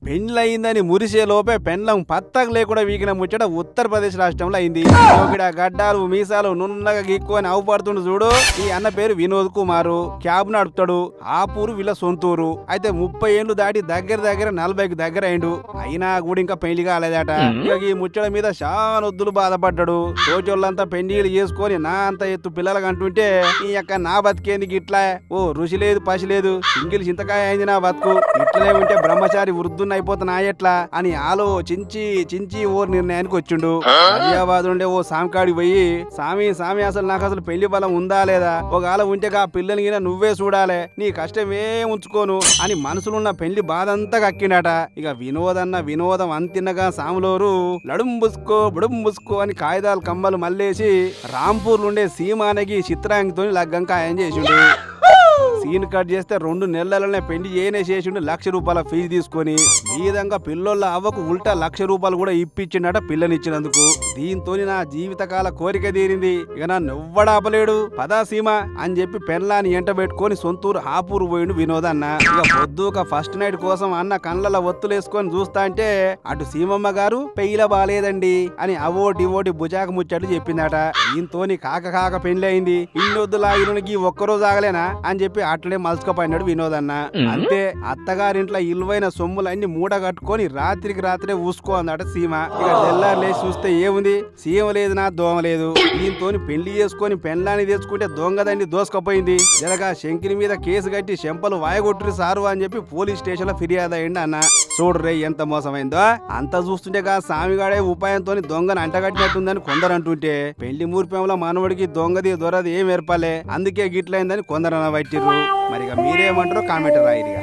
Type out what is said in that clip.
పెండ్లయిందని మురిసే లోపే పెండ్లం పత్తకు లేకుండా వీకిన ముచ్చట ఉత్తరప్రదేశ్ రాష్ట్రంలో అయింది. గడ్డాలు మీసాలు నున్నగా గీక్కొని అవుపడుతుండు చూడు. ఈ అన్న పేరు వినోద్ కుమారు, క్యాబ్ నడుపుతాడు. ఆపూరు వీళ్ళ సొంతూరు. అయితే 30 ఏళ్లు దాటి దగ్గర 40కి దగ్గర అయిండు. అయినా కూడా ఇంకా పెళ్లి కాలేదట. ఇక ఈ ముచ్చట మీద చానొద్దులు బాధపడ్డాడు. తోచోళ్ళంతా పెళ్లిళ్ళు చేసుకొని నా అంత ఎత్తు పిల్లలకు అంటుంటే ఈ యొక్క నా బతికేందుకు ఇట్లా ఓ రుచి లేదు పసి లేదు, సింగిల్ చింతకాయ అయింది నా బతుకు, ఇట్లనే ఉంటే బ్రహ్మచారి వృద్ధుని అయిపోతున్నా ఎట్లా అని చించి ఓ నిర్ణయానికి వచ్చిండు. హైదరాబాద్ ఉండే ఓ సాంకాడికి పోయి సామి అసలు నాకు అసలు పెళ్లి బలం ఉందా లేదా, ఒకవేళ ఉంటే ఆ పిల్లని గిన నువ్వే చూడాలే, నీ కష్టమే ఉంచుకోను అని మనసులున్న పెళ్లి బాధంతా కక్కిండట. ఇక వినోదం అంతిన్నగా సాములోరు బుడుంబుసుకో అని కాగితాలు కమ్మలు మల్లేసి రాంపూర్లుండే సీమానకి చిత్రాంగితో లగ్గం ఖాయం చేసిండు. సీన్ కట్ చేస్తే 2 నెలలనే పెళ్లి చేసిండు. ₹1,00,000 ఫీజు తీసుకొని మీదంగా పిల్లోళ్ళ అవ్వకు ఉల్టా ₹1,00,000 కూడా ఇప్పించిండట పిల్లనిచ్చినందుకు. దీంతో నా జీవితకాల కోరిక తీరింది, ఇక నన్ను ఎవ్వడాపలేడు, పదా సీమ అని చెప్పి పెళ్ళాన్ని ఎంట పెట్టుకొని సొంతూరు ఆపూరు పోయిండు వినోద్ అన్న. ఇక పొద్దుక ఫస్ట్ నైట్ కోసం అన్న కళ్ళ ఒత్తులేసుకొని చూస్తా అంటే అటు సీమమ్మ గారు పెయిల బాలేదండి అని అవోటి భుజాక ముచ్చట్లు చెప్పిందట. దీంతో కాక పెళ్లి అయింది. ఇన్నొద్దులా ఇరునికి ఒక్కరోజు ఆగలేనా అని చెప్పి అట్లనే మలుచుకపోయినాడు వినోద్ అన్న. అంతే అత్తగారింట్లో ఇల్వైన సొమ్ములన్నీ మూట కట్టుకొని రాత్రికి రాత్రే ఊసుకో అందట సీమ. ఇక తెల్లారు లేచి చూస్తే ఏముంది, సీమ లేదు నా దోమ లేదు. దీంతో పెళ్లి చేసుకొని పెళ్ళాన్ని తెచ్చుకుంటే దొంగదండి దోసుకపోయింది. జరగా శంకిని మీద కేసు కట్టి చెంపలు వాయగొట్టురు సారు అని చెప్పి పోలీస్ స్టేషన్ లో ఫిర్యాదు అయ్యిండు అన్న. చూడరే ఎంత మోసమైందో. అంత చూస్తుంటే సామిగాడే ఉపాయంతో దొంగను అంటగట్టినట్టుందని కొందరు అంటుంటే పెళ్లి మూర్పంలో మనవడికి దొంగది దొరది ఏం ఏర్పాలే, అందుకే గిట్లయిందని కొందరు అనబట్టిర్రు. మరిగా మీరేమంటారో కామెంట్ రాయిరిగా.